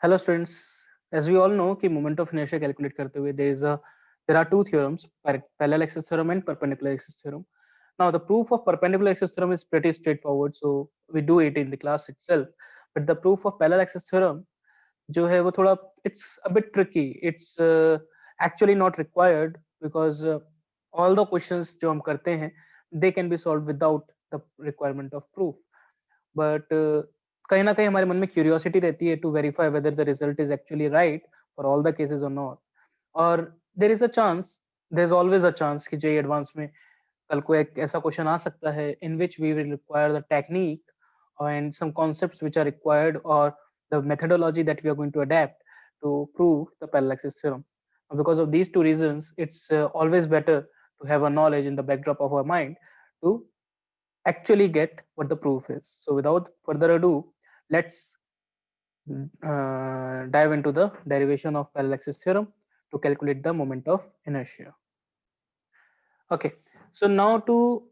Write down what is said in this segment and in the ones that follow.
Hello students, as we all know कि moment of inertia calculate करते हुए there are two theorems, parallel axis theorem and perpendicular axis theorem. Now the proof of perpendicular axis theorem is pretty straightforward, so we do it in the class itself. But the proof of parallel axis theorem जो है वो थोड़ा it's a bit tricky. It's actually not required because all the questions जो हम करते हैं they can be solved without the requirement of proof. But कहीं ना कहीं हमारे मन में क्यूरियोसिटी रहती है to verify whether the result is actually right for all the cases और नॉट. और there is a chance, there is always a chance कि जेई एडवांस में कल को एक ऐसा क्वेश्चन आ सकता है in which we will require the technique and some concepts which are required or the methodology that we are going to adapt to prove the parallax theorem. Because of these two reasons, it's always better to have a knowledge in the backdrop of our mind to actually get what the proof is. So without further ado, let's dive into the derivation of parallax theorem to calculate the moment of inertia. Okay, so now to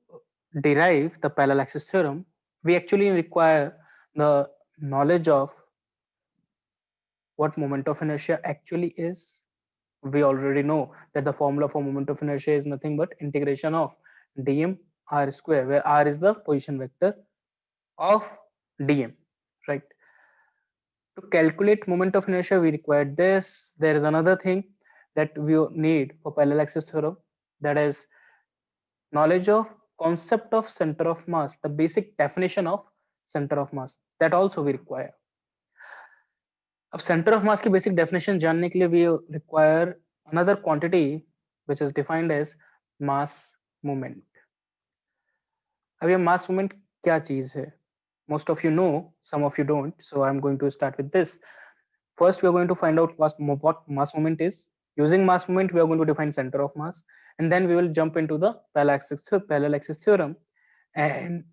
derive the parallax theorem, we actually require the knowledge of what moment of inertia actually is. We already know that the formula for moment of inertia is nothing but integration of dm r square, where r is the position vector of dm, right? To calculate moment of inertia, we require this. There is another thing that we need for parallel axis theorem, that is knowledge of concept of center of mass, the basic definition of center of mass, that also we require. अब center of mass की basic definition जानने के लिए we require another quantity which is defined as mass moment. अब ये mass moment क्या चीज है? Most of you know, some of you don't, so I'm going to start with this. First, we are going to find out what mass moment is. Using mass moment, we are going to define center of mass, and then we will jump into the parallel axis theorem and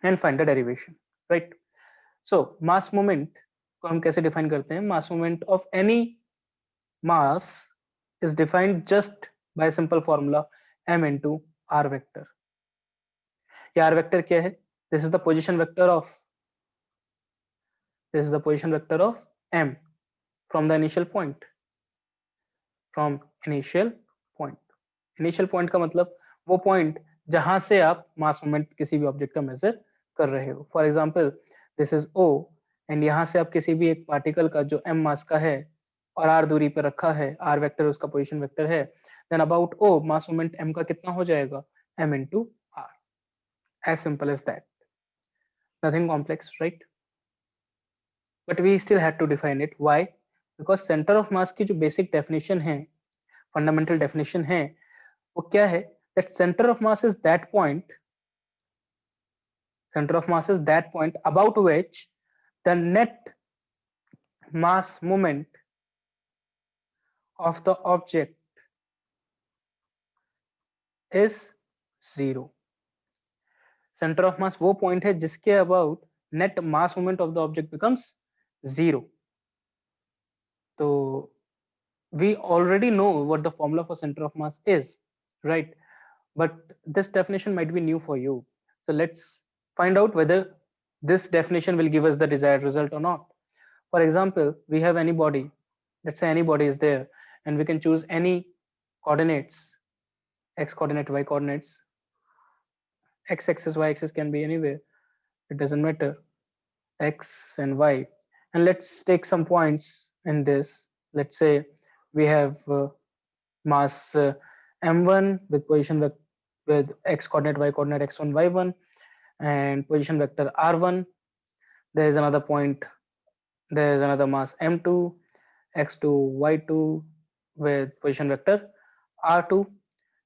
and find the derivation. Right. So mass moment को हम कैसे define करते हैं? Mass moment of any mass is defined just by a simple formula m into r vector. ये r vector क्या है? This is the position vector of m from the initial point. From initial point. Initial point का मतलब वो point जहां से आप मास moment किसी भी ऑब्जेक्ट का मेजर कर रहे हो. For example this is O and यहाँ से आप किसी भी एक पार्टिकल का जो एम मास का है और आर दूरी पे रखा है, आर वेक्टर उसका पोजीशन वेक्टर है, then about O mass moment M का कितना हो जाएगा? M into R. As simple as that, nothing complex, right? But we still had to define it. Why? Because centre of mass की जो basic definition है, fundamental definition है, वो क्या है? That centre of mass is that point, center of mass is that point about which the net mass moment of the object is zero. Center of mass वो point है जिसके about net mass moment of the object becomes zero. तो we already know what the formula for center of mass is, right? But this definition might be new for you. So let's find out whether this definition will give us the desired result or not. For example, we have any body. Let's say any body is there, and we can choose any coordinates, x coordinate, y coordinates. X axis, y axis can be anywhere. It doesn't matter. X and y. And let's take some points in this. Let's say we have mass m1 with with x coordinate, y coordinate, x1, y1, and position vector r1. There is another point. There is another mass m2, x2, y2 with position vector r2,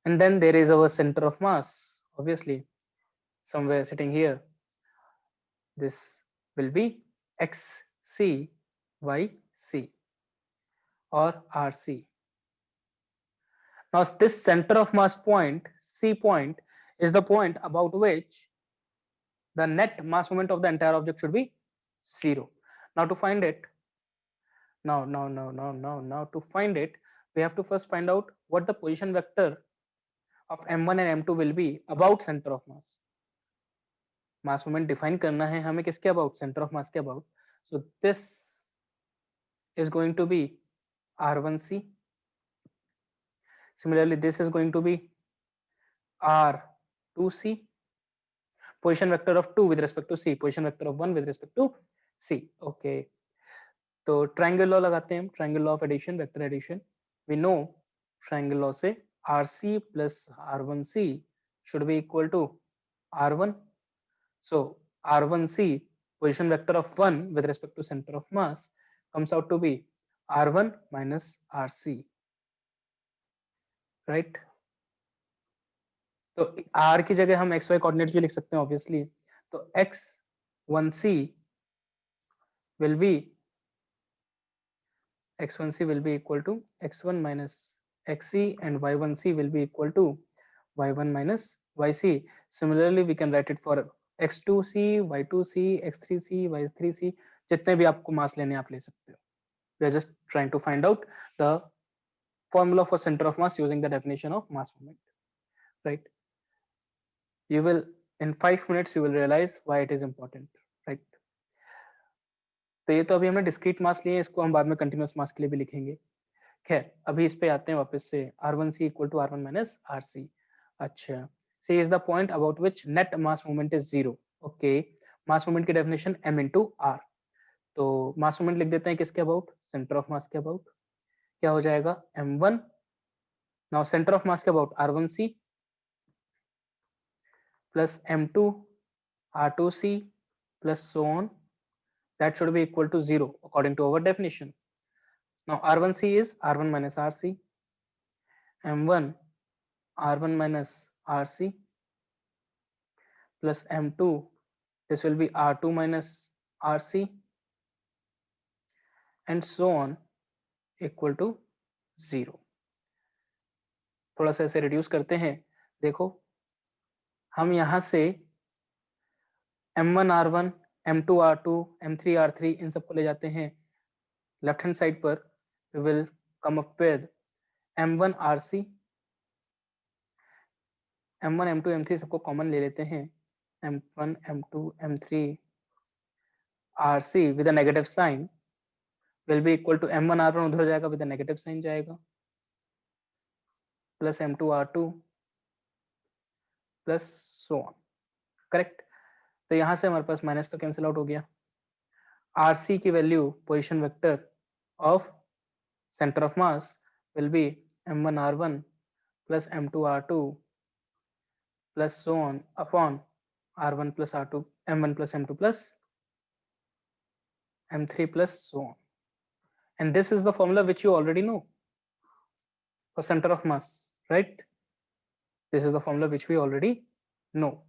and then there is our center of mass, obviously somewhere sitting here. This will be xc, yc, or rc. Now this center of mass point, c point, is the point about which the net mass moment of the entire object should be zero. Now to find it, now to find it, we have to first find out what the position vector of m1 and m2 will be about center of mass. Mass moment define करना है हमें किसके about? Center of mass के about. So this is going to be R1C. Similarly, this is going to be R2C. Position vector of 2 with respect to C, position vector of 1 with respect to C. Okay, तो triangle law लगाते हैं हम, triangle law of addition, vector addition. We know triangle law से RC plus R1C should be equal to R1. So R1C, position vector of 1 with respect to center of mass, comes out to be R1 minus RC, right? तो R की जगह हम XY coordinate भी लिख सकते हैं obviously. तो X1C will be equal to X1 minus XC and Y1C will be equal to Y1 minus YC. Similarly, we can write it for X2C, Y2C, X3C, Y3C. जितने भी आपको मास लेने आप ले सकते हो. We are just trying to find out the formula for center of mass using the definition of mass moment, right? You will, in 5 minutes you will realize why it is important, right? तो ये तो अभी हमने discrete मास लिए, इसको हम बाद में कंटिन्यूअस मास के लिए भी लिखेंगे. खैर अभी इस पे आते हैं वापस से. R1C equal to R1 minus RC. अच्छा, C is the point about which net mass movement is 0. Okay, mass moment की डेफिनेशन m into R. तो मास मोमेंट लिख देते हैं किसके अबाउट, सेंटर ऑफ मास के अबाउट. क्या हो जाएगा m1. नाउ सेंटर ऑफ मास के about R1C plus m2 R2C plus so on. That should be equal to 0 according to our definition. Now R1C is R1 minus RC, m1 R1 minus RC plus m2, this will be R2 minus RC and so on equal to 0. थोड़ा सा इसे reduce करते हैं. देखो हम यहां से m1 R1, m2 R2, m3 R3 इन सबको ले जाते हैं लेफ्ट हैंड साइड पर. we will come up with m1 RC, m1 m2 m3 सबको कॉमन ले लेते हैं. m1 m2 m3 RC with a negative sign will be equal to m1 R1 उधर जाएगा with a negative sign जाएगा plus m2 R2 plus so on. Correct. तो यहां से हमारे पास माइनस तो कैंसिल आउट हो गया. RC की value position vector of centre of mass will be m1 R1 plus m2 R2 plus so on upon R1 plus R2, m1 plus m2 plus m3 plus so on. And this is the formula which you already know for center of mass, right? This is the formula which we already know.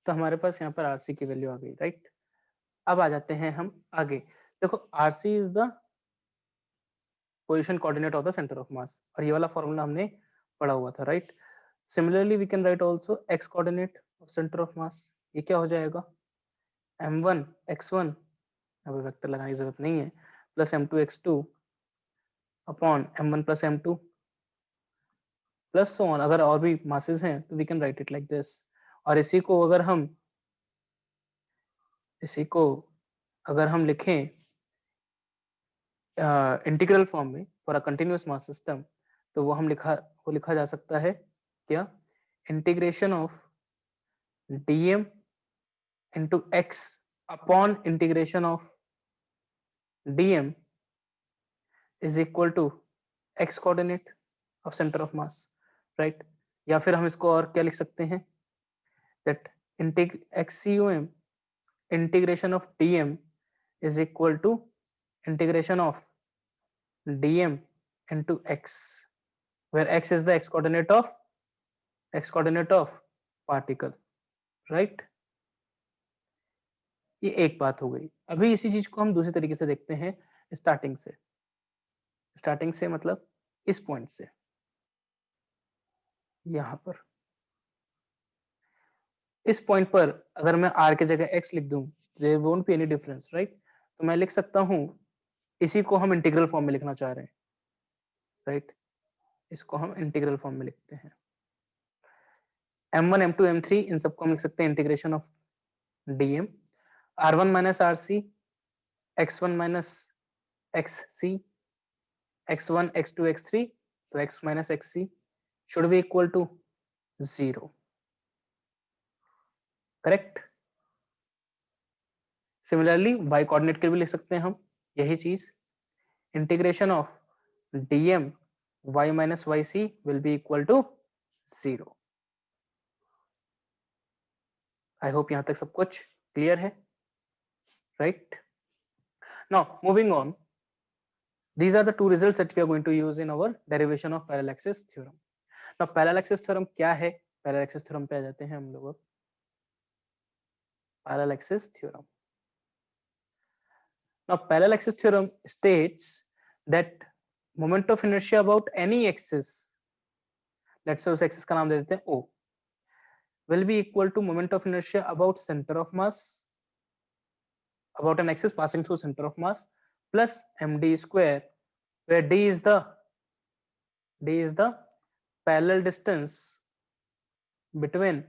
तो हमारे पास यहाँ पर RC की value आ गई, right? अब आ जाते हैं हम आगे. देखो RC is the position coordinate of the centre of mass, और ये वाला फॉर्मूला हमने पढ़ा हुआ था, right? Similarly we can write also x coordinate of centre of mass. ये क्या हो जाएगा m1 x1, अब वेक्टर लगाने की जरूरत नहीं है, plus m2 x2 upon m1 plus m2 plus so on. अगर और भी मासेस हैं तो we can write it like this. और इसी को अगर हम लिखें इंटीग्रल फॉर्म में for a continuous mass system, तो वो लिखा जा सकता है क्या, integration of dm into x upon integration of dm is equal to x coordinate of center of mass, right? या फिर हम इसको और क्या लिख सकते हैं, that xcum integration of dm is equal to integration of dm into x, where x is the x coordinate of particle, right? ये एक बात हो गई. अभी इसी चीज को हम दूसरी तरीके से देखते हैं, स्टार्टिंग से मतलब इस पॉइंट से, यहां पर इस पॉइंट पर अगर मैं r के जगह x लिख दूं, there won't be any difference, right? तो मैं लिख सकता हूं, इसी को हम इंटीग्रल फॉर्म में लिखना चाह रहे हैं, राइट? इसको हम इंटीग्रल फॉर्म में लिखते हैं. m1 m2 m3 इन सबको हम लिख सकते हैं integration of dm, r1 minus rc, x1 minus xc, x1 x2 x3, तो x minus xc should be equal to 0, correct. Similarly y coordinate के भी लिख सकते हैं हम यही चीज, integration of dm y minus yc will be equal to 0। I hope यहां तक सब कुछ क्लियर है, right. Now moving on, these are the two results that we are going to use in our derivation of parallel axis theorem. Now parallel axis theorem क्या है, parallel axis theorem पे आ जाते हैं हम लोग। parallel axis theorem, now parallel axis theorem states that moment of inertia about any axis, let's say उस axis का नाम दे देते हैं O, will be equal to moment of inertia about center of mass, about an axis passing through center of mass, plus md square, where d is the parallel distance between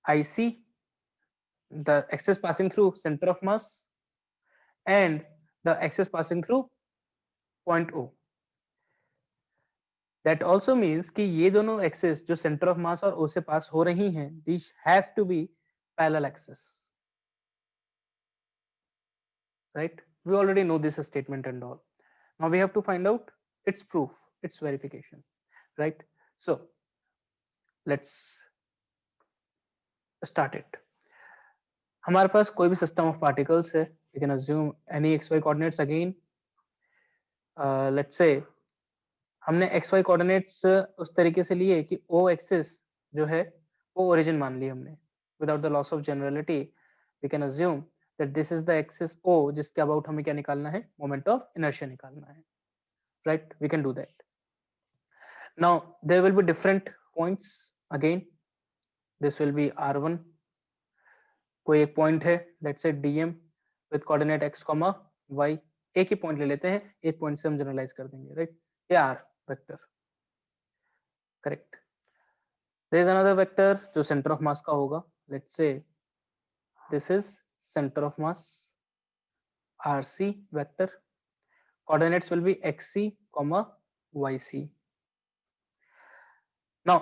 IC, the axis passing through center of mass, and the axis passing through point O. That also means कि ये दोनों axis जो center of mass और O से पास हो रही हैं, this has to be parallel axis, right? We already know this statement and all. Now we have to find out its proof, its verification, right? So let's start it. हमारे पास कोई भी system of particles है, we can assume any xy coordinates again. Let's say हमने xy coordinates उस तरीके से लिए कि o एक्सिस जो है वो ओरिजिन मान ली हमने, without the loss of generality we can assume that this is the axis o जिसके अबाउट हमें क्या निकालना है, मोमेंट ऑफ इनर्शिया निकालना है, right. We can do that. Now there will be different points again, this will be r1, कोई एक point है let's say dm with coordinate x, y, एक ही पॉइंट ले लेते हैं, एक पॉइंट से हम जनरलाइज कर देंगे, राइट। ये r vector, correct. there is another vector जो center of mass का होगा, let's say this is center of mass rc vector, coordinates will be xc, yc. now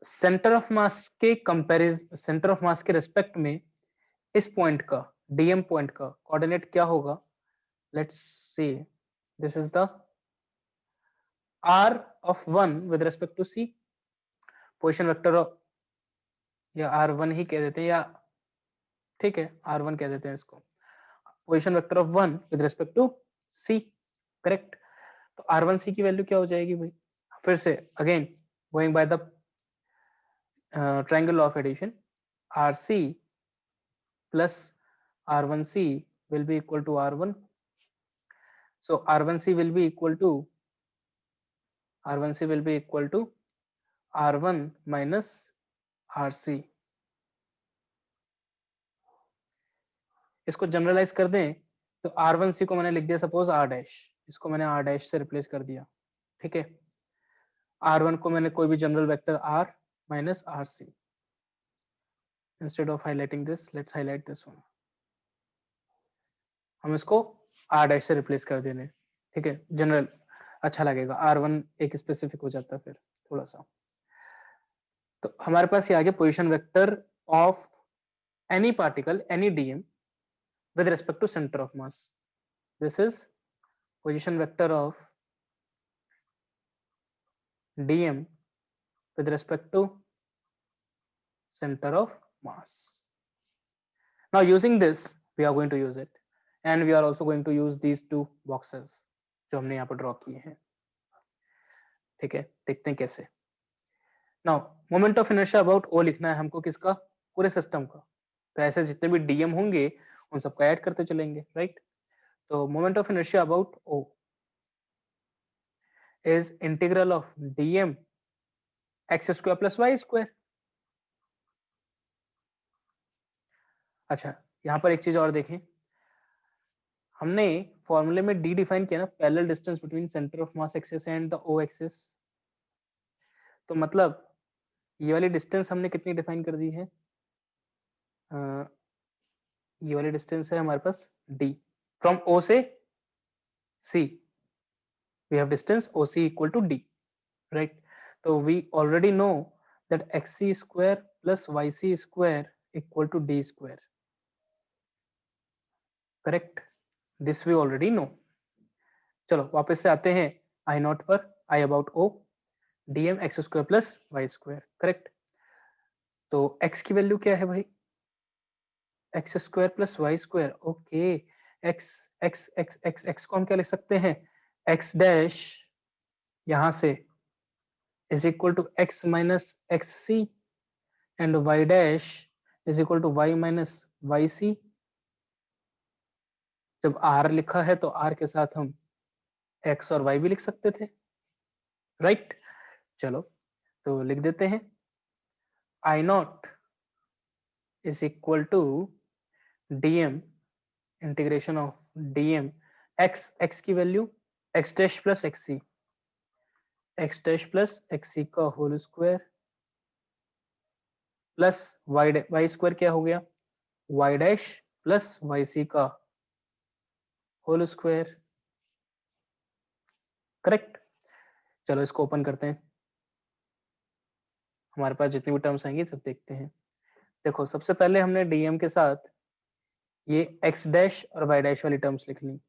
center of mass के comparison, center of mass के respect में इस point का, dm point का coordinate क्या होगा, let's see, this is the r of 1 with respect to c, position vector या r1 ही कह देते हैं, या ठीक है r1 कह देते हैं इसको, position vector of 1 with respect to c, correct. तो r1c की वैल्यू क्या हो जाएगी भाई, फिर से again going by the triangle of addition, rc plus r1c will be equal to r1, so r1c will be equal to r1 minus rc। इसको generalise कर दें तो r1c को मैंने लिख दिया सपोज r डैश, इसको मैंने r डैश से रिप्लेस कर दिया, ठीक है। r1 को मैंने कोई भी general vector r minus rc, instead of highlighting this let's highlight this one, हम इसको r डैश से रिप्लेस कर देने, ठीक है, जनरल अच्छा लगेगा, r1 एक स्पेसिफिक हो जाता है फिर थोड़ा सा। तो हमारे पास ये आ गया position vector of any particle any dm with respect to center of mass, this is position vector of dm with respect to center of mass. Now using this we are going to use it, and we are also going to use these two boxes जो हमने यहाँ पर draw किए हैं, ठीक है। देखते हैं कैसे। Now moment of inertia about O लिखना है हमको, किसका, पूरे सिस्टम का, तो ऐसे जितने भी dm होंगे उन सबका ऐड करते चलेंगे, राइट। तो moment of inertia about O is integral of dm x square plus y square। अच्छा यहाँ पर एक चीज और देखें, हमने फॉर्मूले में d डिफाइन किया ना, parallel distance between centre of mass axis and the o axis, तो मतलब ये वाली डिस्टेंस हमने कितनी डिफाइन कर दी है, ये वाली डिस्टेंस है हमारे पास d, फ्रॉम O से C we have distance OC equal to D, right? So we already know that XC square plus YC square equal to D square, correct? This we already know. चलो वापस से आते हैं I not पर, I about O, dm x square plus y square, correct? तो x की value क्या है भाई? x square plus y square, okay. x को हम क्या लिख सकते हैं? x डैश यहां से is equal to x minus xc and y dash is equal to y minus yc। जब r लिखा है तो r के साथ हम x और y भी लिख सकते थे, राइट? चलो तो लिख देते हैं I naught is equal to dm integration of dm x की value x dash plus xc का whole square plus y square क्या हो गया? y डैश प्लस yc का होल स्क्वायर, करेक्ट? चलो इसको ओपन करते हैं, हमारे पास जितनी भी टर्म्स आएंगी सब देखते हैं। देखो सबसे पहले हमने dm के साथ ये x डैश और y डैश वाली टर्म्स लिख ली,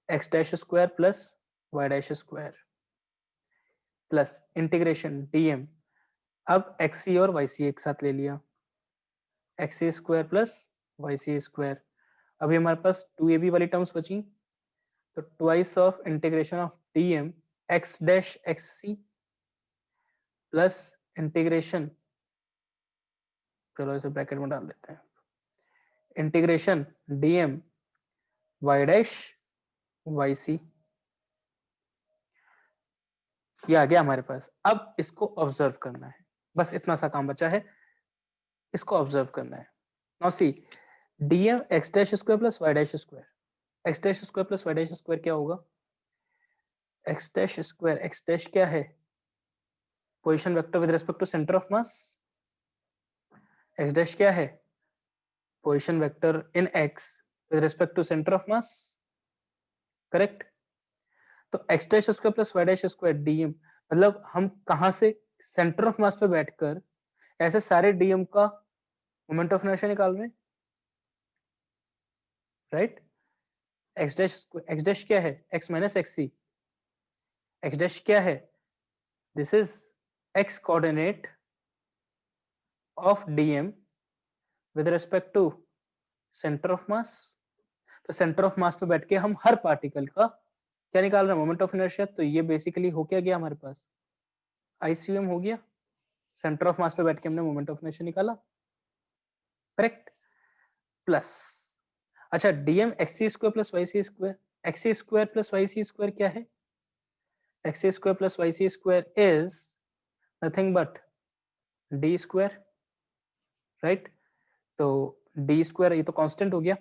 x dash square plus y dash square plus integration dm, अब xc और yc एक साथ ले लिया, xc square plus yc square. अभी हमारे पास 2ab वाली टर्म्स बची, तो twice of integration of dm x dash xc plus integration, चलो इसे ब्रैकेट में डाल देते हैं, integration dm y dash yc, ये आ गया हमारे पास। अब इसको ऑब्जर्व करना है, बस इतना सा काम बचा है, इसको ऑब्जर्व करना है। Now see dm x dash square plus y dash square, x dash square plus y dash square क्या होगा? x dash square, x dash क्या है? Position vector with respect to centre of mass. x dash क्या है? Position vector in x with respect to centre of mass, correct? तो x dash square plus y dash square dm, मतलब हम कहां से centre of मास पे बैठकर ऐसे सारे dm का मोमेंट ऑफ इनर्शिया निकाल रहे हैं, राइट? x डैश क्या है? x minus xc। x dash क्या है? This is x coordinate of dm with respect to centre of mass. तो सेंटर ऑफ मास पे बैठ के हम हर पार्टिकल का क्या निकाल रहे हैं? Moment of inertia. तो ये बेसिकली हो क्या गया हमारे पास? ICM हो गया, सेंटर ऑफ मास पे बैठ के हमने मोमेंट ऑफ इनर्शिया निकाला, करेक्ट? प्लस अच्छा dm xc square plus yc square, xc square plus yc square क्या है? xc square plus yc square is nothing but d square, right? तो d स्क्वायर ये तो कांस्टेंट हो गया,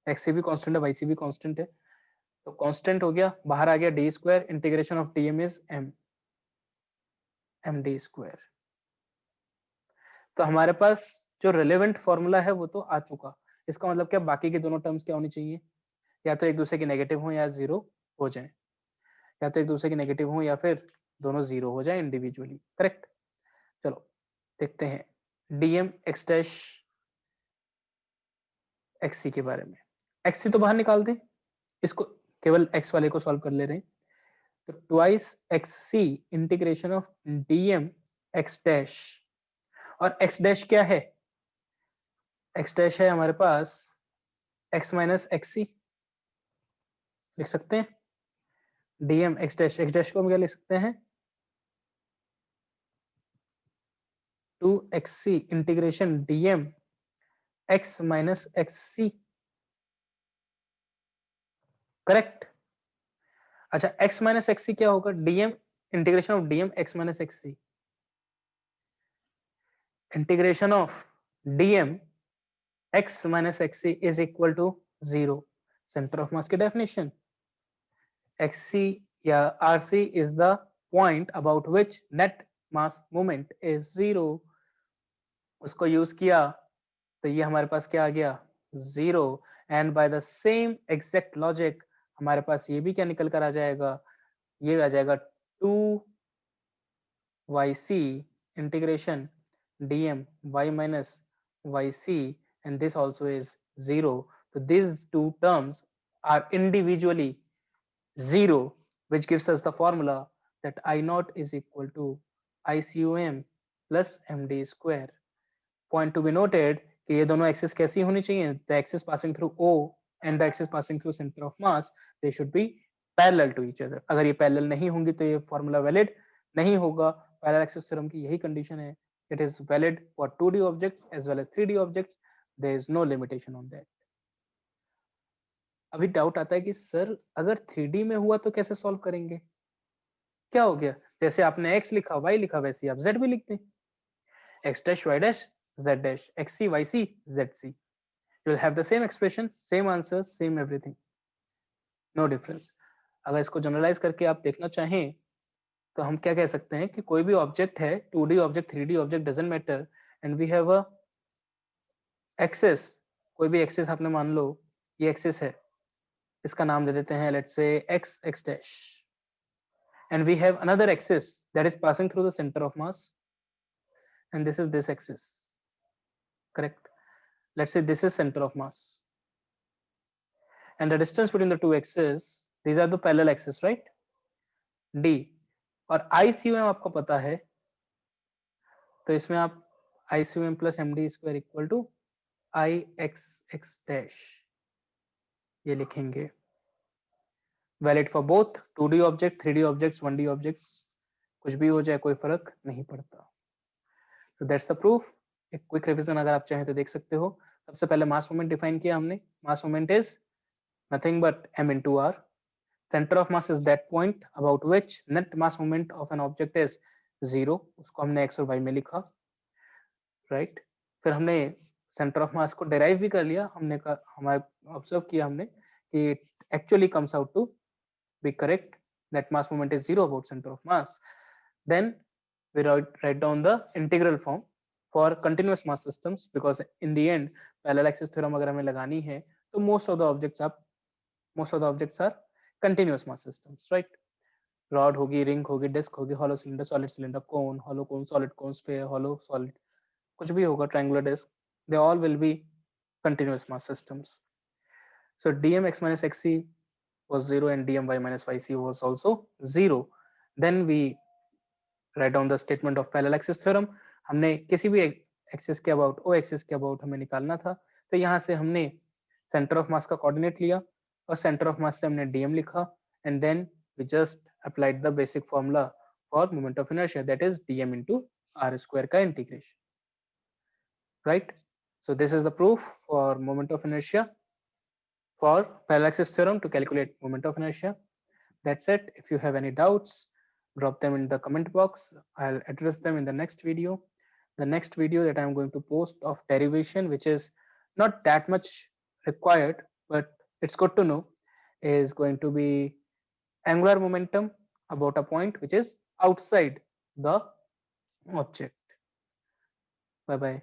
xc भी कांस्टेंट है, yc भी कांस्टेंट है, तो कांस्टेंट हो गया, बाहर आ गया d square, integration of dm is md square. तो हमारे पास जो रिलेवेंट फॉर्मूला है वो तो आ चुका। इसका मतलब क्या, बाकी की दोनों टर्म्स क्या होनी चाहिए? या तो एक दूसरे की नेगेटिव हो या जीरो हो जाए, या तो एक दूसरे की नेगेटिव हो या फिर दोनों जीरो हो जाए इंडिविजुअली, करेक्ट? चलो देखते हैं dm x डैश xc के बारे में। xc तो बाहर निकाल दें, इसको केवल x वाले को सॉल्व कर ले रहे हैं, तो twice xc integration of dm x dash, और x डैश क्या है? x डैश है हमारे पास x माइनस xc, लिख सकते हैं dm x डैश को हम क्या लिख सकते हैं? 2xc integration dm x minus xc, करेक्ट? अच्छा x माइनस xc क्या होगा? dm integration of dm x minus xc, integration of dm x minus xc is equal to 0, centre of mass की डेफिनेशन, xc या rc is the point about which net mass movement is 0, उसको use किया तो ये हमारे पास क्या आ गया? 0, and by the same exact logic हमारे पास ये भी क्या निकल कर आ जाएगा, ये आ जाएगा 2yc integration dm y minus yc, and this also is 0. So these two terms are individually 0, which gives us the formula that I naught is equal to ICUM plus MD square. Point to be noted कि ये दोनों axis कैसी होनी चाहिए, the axis passing through O and the axis passing through center of mass, they should be parallel to each other. अगर ये parallel नहीं होंगी तो ये formula valid नहीं होगा. Parallel axis theorem की यही condition है. It is valid for 2D objects as well as 3D objects. There is no limitation on that. अभी डाउट आता है कि सर अगर 3D में हुआ तो कैसे सॉल्व करेंगे, क्या हो गया, जैसे आपने x लिखा y लिखा वैसे आप z भी लिख दें, x dash y dash z dash xc yc zc, you will have the same expression, same answer, same everything, no difference. अगर इसको जनरलाइज करके आप देखना चाहें तो हम क्या कह सकते हैं कि कोई भी ऑब्जेक्ट है, 2D object 3D object doesn't matter, and we have a axis, कोई भी एक्सिस आपने मान लो ये एक्सिस है, इसका नाम दे देते हैं let's say x x dash, and we have another axis that is passing through the center of mass, and this is this axis, correct? Let's say this is center of mass, and the distance between the two axes, these are the parallel axis, right? d, और ICUM आपको पता है, तो इसमें आप ICUM plus MD square equal to IXX dash ये लिखेंगे. Valid for both 2D object, 3D objects, 1D objects, कुछ भी हो जाए कोई फर्क नहीं पड़ता. So that's the proof. एक क्विक रिवीजन अगर आप चाहें तो देख सकते हो. सबसे पहले मास मोमेंट डिफाइन किया हमने. मास moment is nothing but m into r. Center of mass is that point about which net mass moment of an object is 0. उसको हमने x और y में लिखा, राइट? फिर हमने सेंटर ऑफ मास को डेराइव भी कर लिया, हमने हमारे ऑब्जर्व किया हमने कि actually comes out to be correct, net mass moment is 0 about center of mass. Then we write down the integral form for continuous mass systems, because in the end parallel axis theorem अगर हमें लगानी है तो most of the objects are continuous mass systems, right? Rod होगी, ring होगी, disc होगी, hollow cylinder, solid cylinder, cone, hollow cone, solid cone, sphere, hollow solid, कुछ भी होगा, triangular disc, they all will be continuous mass systems. So dm x minus xc was 0 and dm y minus yc was also 0. Then we write down the statement of parallel axis theorem. हमने किसी भी axis के about, O axis के about हमें निकालना था, तो यहाँ से हमने सेंटर ऑफ मास का कोऑर्डिनेट लिया और सेंटर ऑफ मास से हमने dm लिखा, and then we just applied the basic formula for moment of inertia, that is dm into r square का integration, right? So this is the proof for moment of inertia for parallel axis theorem to calculate moment of inertia. That's it. If you have any doubts, drop them in the comment box. I'll address them in the next video. The next video that I'm going to post of derivation, which is not that much required, but it's good to know, is going to be angular momentum about a point which is outside the object. Bye bye.